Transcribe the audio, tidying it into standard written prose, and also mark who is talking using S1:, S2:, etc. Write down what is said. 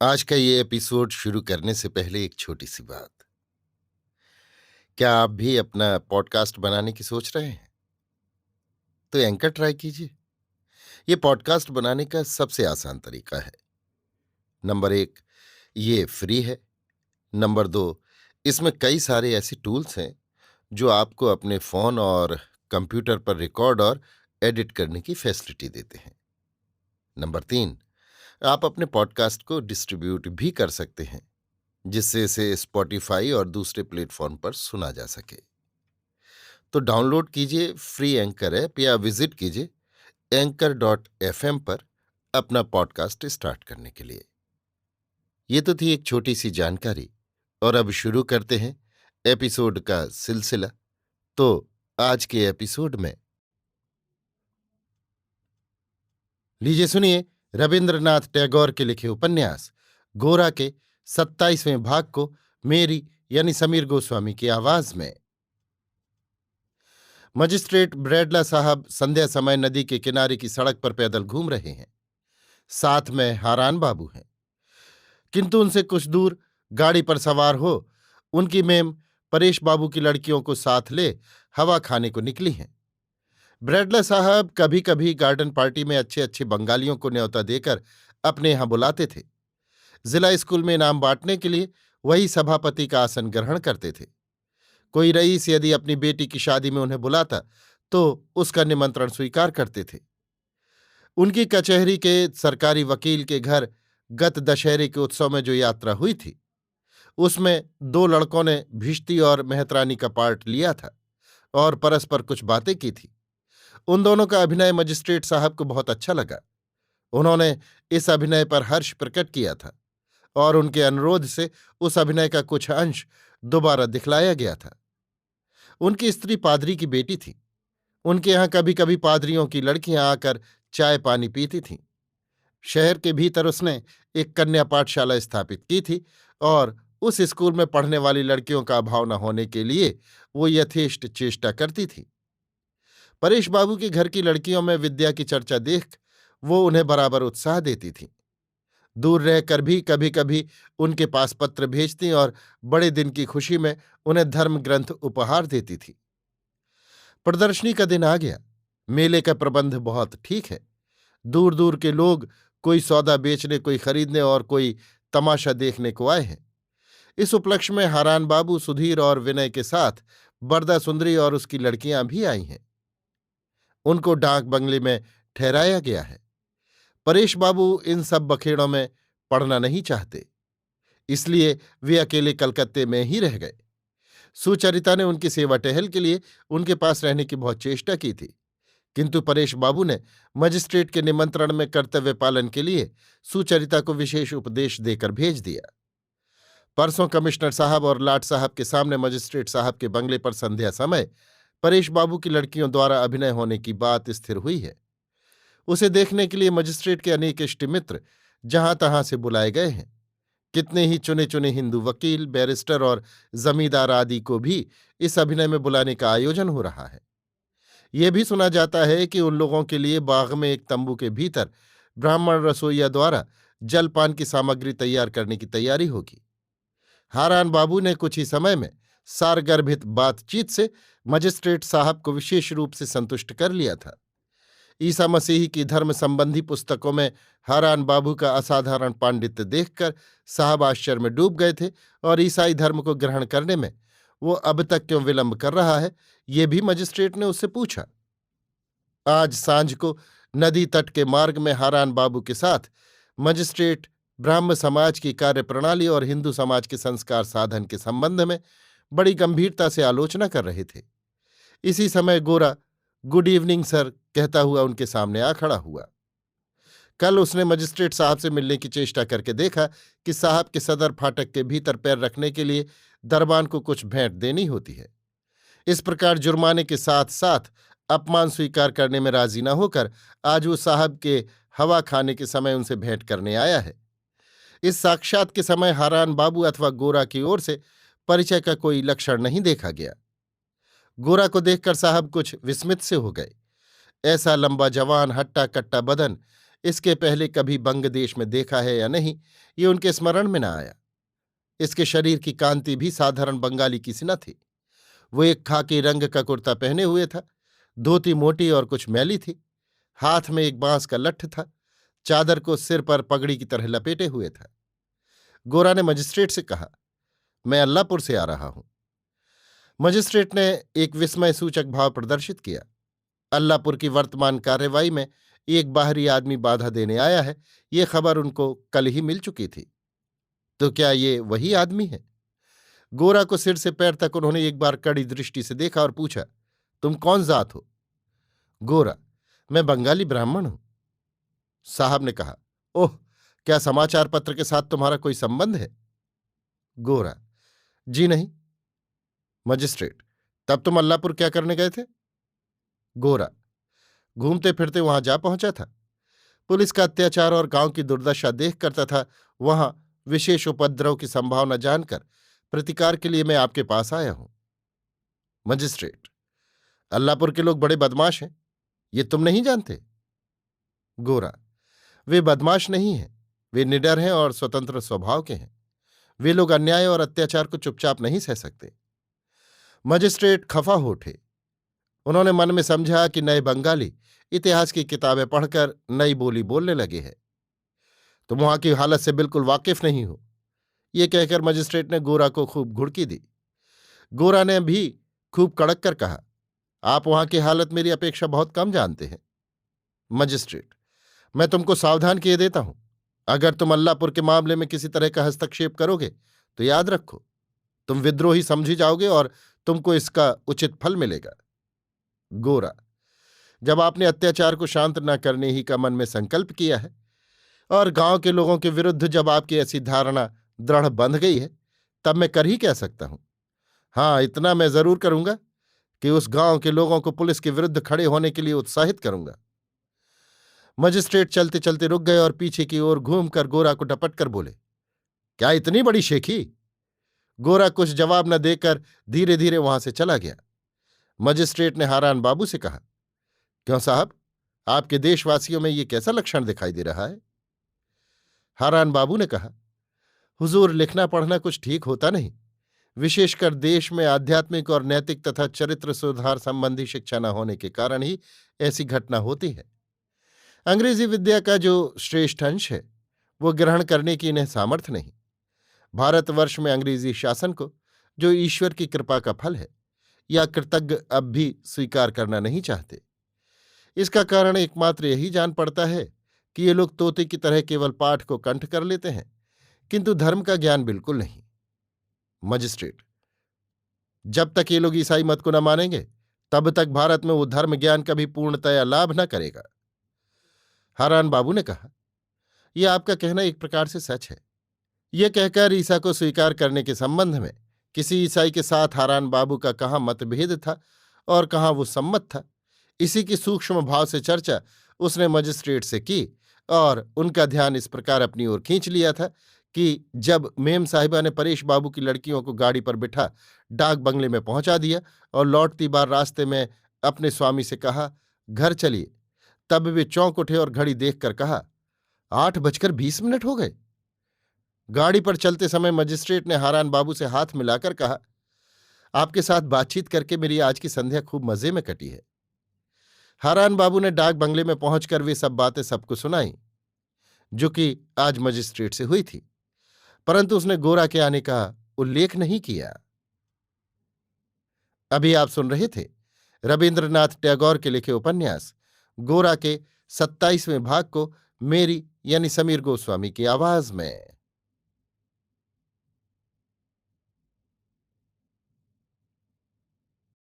S1: आज का ये एपिसोड शुरू करने से पहले एक छोटी सी बात। क्या आप भी अपना पॉडकास्ट बनाने की सोच रहे हैं? तो एंकर ट्राई कीजिए। ये पॉडकास्ट बनाने का सबसे आसान तरीका है। नंबर 1, ये फ्री है। नंबर 2, इसमें कई सारे ऐसे टूल्स हैं जो आपको अपने फ़ोन और कंप्यूटर पर रिकॉर्ड और एडिट करने की फैसिलिटी देते हैं। नंबर 3, आप अपने पॉडकास्ट को डिस्ट्रीब्यूट भी कर सकते हैं, जिससे इसे स्पॉटिफाई और दूसरे प्लेटफॉर्म पर सुना जा सके। तो डाउनलोड कीजिए फ्री एंकर ऐप या विजिट कीजिए anchor.fm पर अपना पॉडकास्ट स्टार्ट करने के लिए। ये तो थी एक छोटी सी जानकारी, और अब शुरू करते हैं एपिसोड का सिलसिला। तो आज के एपिसोड में लीजिए सुनिए रविंद्रनाथ टैगोर के लिखे उपन्यास गोरा के 27वें भाग को मेरी यानी समीर गोस्वामी की आवाज में। मजिस्ट्रेट ब्रैडला साहब संध्या समय नदी के किनारे की सड़क पर पैदल घूम रहे हैं। साथ में हारान बाबू हैं, किंतु उनसे कुछ दूर गाड़ी पर सवार हो उनकी मेम परेश बाबू की लड़कियों को साथ ले हवा खाने को निकली हैं। ब्रैडला साहब कभी कभी गार्डन पार्टी में अच्छे अच्छे बंगालियों को न्योता देकर अपने यहां बुलाते थे। जिला स्कूल में इनाम बांटने के लिए वही सभापति का आसन ग्रहण करते थे। कोई रईस यदि अपनी बेटी की शादी में उन्हें बुलाता तो उसका निमंत्रण स्वीकार करते थे। उनकी कचहरी के सरकारी वकील के घर गत दशहरे के उत्सव में जो यात्रा हुई थी, उसमें दो लड़कों ने भिश्ती और मेहतरानी का पार्ट लिया था और परस्पर कुछ बातें की थी। उन दोनों का अभिनय मजिस्ट्रेट साहब को बहुत अच्छा लगा। उन्होंने इस अभिनय पर हर्ष प्रकट किया था और उनके अनुरोध से उस अभिनय का कुछ अंश दोबारा दिखलाया गया था। उनकी स्त्री पादरी की बेटी थी। उनके यहाँ कभी कभी पादरियों की लड़कियां आकर चाय पानी पीती थीं। शहर के भीतर उसने एक कन्या पाठशाला स्थापित की थी और उस स्कूल में पढ़ने वाली लड़कियों का अभाव न होने के लिए वो यथेष्ट चेष्टा करती थी। परेश बाबू के घर की लड़कियों में विद्या की चर्चा देख वो उन्हें बराबर उत्साह देती थीं। दूर रहकर भी कभी कभी उनके पास पत्र भेजती और बड़े दिन की खुशी में उन्हें धर्म ग्रंथ उपहार देती थी। प्रदर्शनी का दिन आ गया। मेले का प्रबंध बहुत ठीक है। दूर दूर के लोग कोई सौदा बेचने, कोई खरीदने और कोई तमाशा देखने को आए हैं। इस उपलक्ष्य में हारान बाबू, सुधीर और विनय के साथ बरदा सुंदरी और उसकी लड़कियां भी आई हैं। उनको डाक बंगले में ठहराया गया है। परेश बाबू इन सब बखेड़ों में पड़ना नहीं चाहते, इसलिए वे अकेले कलकत्ते में ही रह गए। सुचरिता ने उनकी सेवा टहल के लिए उनके पास रहने की बहुत चेष्टा की थी, किंतु परेश बाबू ने मजिस्ट्रेट के निमंत्रण में कर्तव्य पालन के लिए सुचरिता को विशेष उपदेश देकर भेज दिया। परसों कमिश्नर साहब और लाट साहब के सामने मजिस्ट्रेट साहब के बंगले पर संध्या समय परेश बाबू की लड़कियों द्वारा अभिनय होने की बात स्थिर हुई है। उसे देखने के लिए मजिस्ट्रेट के अनेक इष्ट मित्र जहां तहां से बुलाए गए हैं। कितने ही चुने चुने हिंदू वकील, बैरिस्टर और जमींदार आदि को भी इस अभिनय में बुलाने का आयोजन हो रहा है। ये भी सुना जाता है कि उन लोगों के लिए बाग में एक तंबू के भीतर ब्राह्मण रसोइया द्वारा जलपान की सामग्री तैयार करने की तैयारी होगी। हारान बाबू ने कुछ ही समय में सारगर्भित बातचीत से मजिस्ट्रेट साहब को विशेष रूप से संतुष्ट कर लिया था। ईसा मसीह की धर्म संबंधी पुस्तकों में हारान बाबू का असाधारण पांडित्य देखकर साहब आश्चर्य में डूब गए थे और ईसाई धर्म को ग्रहण करने में वो अब तक क्यों विलंब कर रहा है, ये भी मजिस्ट्रेट ने उससे पूछा। आज सांझ को नदी तट के मार्ग में हारान बाबू के साथ मजिस्ट्रेट ब्राह्म समाज की कार्यप्रणाली और हिंदू समाज के संस्कार साधन के संबंध में बड़ी गंभीरता से आलोचना कर रहे थे। इसी समय गोरा गुड इवनिंग सर कहता हुआ उनके सामने आ खड़ा हुआ। कल उसने मजिस्ट्रेट साहब से मिलने की चेष्टा करके देखा कि साहब के सदर फाटक के भीतर पैर रखने के लिए दरबान को कुछ भेंट देनी होती है। इस प्रकार जुर्माने के साथ साथ अपमान स्वीकार करने में राजी न होकर आज वो साहब के हवा खाने के समय उनसे भेंट करने आया है। इस साक्षात के समय हारान बाबू अथवा गोरा की ओर से परिचय का कोई लक्षण नहीं देखा गया। गोरा को देखकर साहब कुछ विस्मित से हो गए। ऐसा लंबा जवान, हट्टा कट्टा बदन, इसके पहले कभी बंग देश में देखा है या नहीं, ये उनके स्मरण में न आया। इसके शरीर की कांति भी साधारण बंगाली की सी न थी। वो एक खाकी रंग का कुर्ता पहने हुए था, धोती मोटी और कुछ मैली थी, हाथ में एक बांस का लट्ठ था, चादर को सिर पर पगड़ी की तरह लपेटे हुए था। गोरा ने मजिस्ट्रेट से कहा, मैं अल्लाहपुर से आ रहा हूं। मजिस्ट्रेट ने एक विस्मय सूचक भाव प्रदर्शित किया। अल्लाहपुर की वर्तमान कार्रवाई में एक बाहरी आदमी बाधा देने आया है, ये खबर उनको कल ही मिल चुकी थी। तो क्या ये वही आदमी है? गोरा को सिर से पैर तक उन्होंने एक बार कड़ी दृष्टि से देखा और पूछा, तुम कौन जात हो? गोरा, मैं बंगाली ब्राह्मण हूं। साहब ने कहा, ओह, क्या समाचार पत्र के साथ तुम्हारा कोई संबंध है? गोरा, जी नहीं। मजिस्ट्रेट, तब तुम अल्लाहपुर क्या करने गए थे? गोरा, घूमते फिरते वहां जा पहुंचा था। पुलिस का अत्याचार और गांव की दुर्दशा देखकर तथा वहां विशेष उपद्रव की संभावना जानकर प्रतिकार के लिए मैं आपके पास आया हूं। मजिस्ट्रेट, अल्लाहपुर के लोग बड़े बदमाश हैं, ये तुम नहीं जानते? गोरा, वे बदमाश नहीं हैं, वे निडर हैं और स्वतंत्र स्वभाव के हैं। वे लोग अन्याय और अत्याचार को चुपचाप नहीं सह सकते। मजिस्ट्रेट खफा हो उठे। उन्होंने मन में समझा कि नए बंगाली इतिहास की किताबें पढ़कर नई बोली बोलने लगे हैं। तुम वहां की हालत से बिल्कुल वाकिफ नहीं हो, ये कहकर मजिस्ट्रेट ने गोरा को खूब घुड़की दी। गोरा ने भी खूब कड़क कर कहा, आप वहां की हालत मेरी अपेक्षा बहुत कम जानते हैं। मजिस्ट्रेट, मैं तुमको सावधान किए देता हूं, अगर तुम अल्लाहपुर के मामले में किसी तरह का हस्तक्षेप करोगे तो याद रखो, तुम विद्रोही समझी जाओगे और तुमको इसका उचित फल मिलेगा। गोरा, जब आपने अत्याचार को शांत न करने ही का मन में संकल्प किया है और गांव के लोगों के विरुद्ध जब आपकी ऐसी धारणा दृढ़ बंध गई है, तब मैं कर ही कह सकता हूं। हां, इतना मैं जरूर करूंगा कि उस गांव के लोगों को पुलिस के विरुद्ध खड़े होने के लिए उत्साहित करूंगा। मजिस्ट्रेट चलते चलते रुक गए और पीछे की ओर घूमकर गोरा को डपट कर बोले, क्या इतनी बड़ी शेखी? गोरा कुछ जवाब न देकर धीरे धीरे वहां से चला गया। मजिस्ट्रेट ने हारान बाबू से कहा, क्यों साहब, आपके देशवासियों में ये कैसा लक्षण दिखाई दे रहा है? हारान बाबू ने कहा, हुजूर, लिखना पढ़ना कुछ ठीक होता नहीं, विशेषकर देश में आध्यात्मिक और नैतिक तथा चरित्र सुधार संबंधी शिक्षा न होने के कारण ही ऐसी घटना होती है। अंग्रेजी विद्या का जो श्रेष्ठ अंश है वो ग्रहण करने की इन्हें सामर्थ्य नहीं। भारतवर्ष में अंग्रेजी शासन को, जो ईश्वर की कृपा का फल है, या कृतज्ञ अब भी स्वीकार करना नहीं चाहते। इसका कारण एकमात्र यही जान पड़ता है कि ये लोग तोते की तरह केवल पाठ को कंठ कर लेते हैं, किंतु धर्म का ज्ञान बिल्कुल नहीं। मजिस्ट्रेट, जब तक ये लोग ईसाई मत को न मानेंगे तब तक भारत में वो धर्म ज्ञान कभी पूर्णतया लाभ न करेगा। हारान बाबू ने कहा, यह आपका कहना एक प्रकार से सच है। यह कहकर ईसा को स्वीकार करने के संबंध में किसी ईसाई के साथ हारान बाबू का कहाँ मतभेद था और कहाँ वो सम्मत था, इसी की सूक्ष्म भाव से चर्चा उसने मजिस्ट्रेट से की और उनका ध्यान इस प्रकार अपनी ओर खींच लिया था कि जब मेम साहिबा ने परेश बाबू की लड़कियों को गाड़ी पर बिठा डाक बंगले में पहुंचा दिया और लौटती बार रास्ते में अपने स्वामी से कहा, घर चलिए, तब वे चौंक उठे और घड़ी देखकर कहा, 8:20 हो गए। गाड़ी पर चलते समय मजिस्ट्रेट ने हारान बाबू से हाथ मिलाकर कहा, आपके साथ बातचीत करके मेरी आज की संध्या खूब मजे में कटी है। हारान बाबू ने डाक बंगले में पहुंचकर वे सब बातें सबको सुनाई जो कि आज मजिस्ट्रेट से हुई थी, परंतु उसने गोरा के आने का उल्लेख नहीं किया। अभी आप सुन रहे थे रविन्द्रनाथ टैगोर के लिखे उपन्यास गोरा के 27वें भाग को मेरी यानी समीर गोस्वामी की आवाज में।